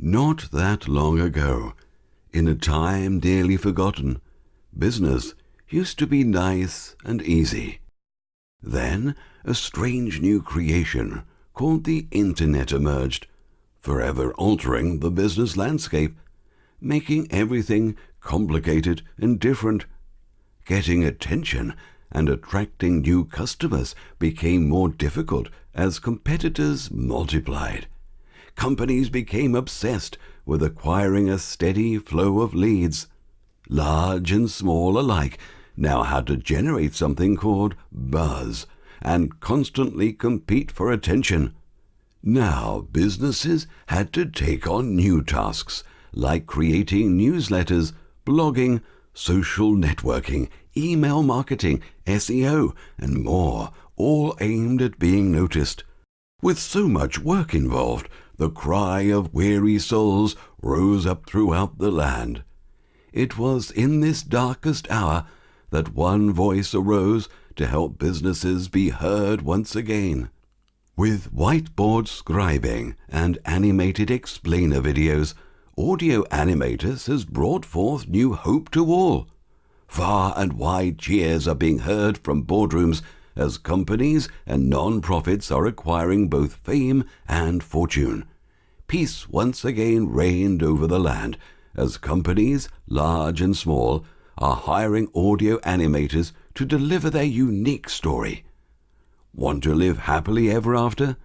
Not that long ago, in a time dearly forgotten, business used to be nice and easy. Then a strange new creation called the Internet emerged, forever altering the business landscape, making everything complicated and different. Getting attention and attracting new customers became more difficult as competitors multiplied. Companies became obsessed with acquiring a steady flow of leads. Large and small alike now had to generate something called buzz and constantly compete for attention. Now businesses had to take on new tasks like creating newsletters, blogging, social networking, email marketing, SEO, and more, all aimed at being noticed. With so much work involved, the cry of weary souls rose up throughout the land. It was in this darkest hour that one voice arose to help businesses be heard once again. With whiteboard scribing and animated explainer videos, Audio Animators has brought forth new hope to all. Far and wide cheers are being heard from boardrooms as companies and non-profits are acquiring both fame and fortune. Peace once again reigned over the land as companies, large and small, are hiring audio animators to deliver their unique story. Want to live happily ever after?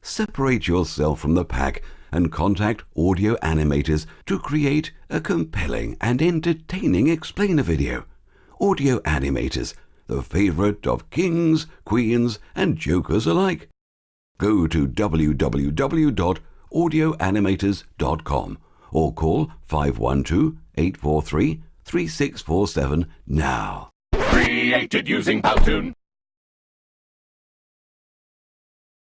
Separate yourself from the pack and contact Audio Animators to create a compelling and entertaining explainer video. Audio Animators, the favorite of kings, queens, and jokers alike. Go to www.audioanimators.com or call 512-843-3647 now. Created using Powtoon.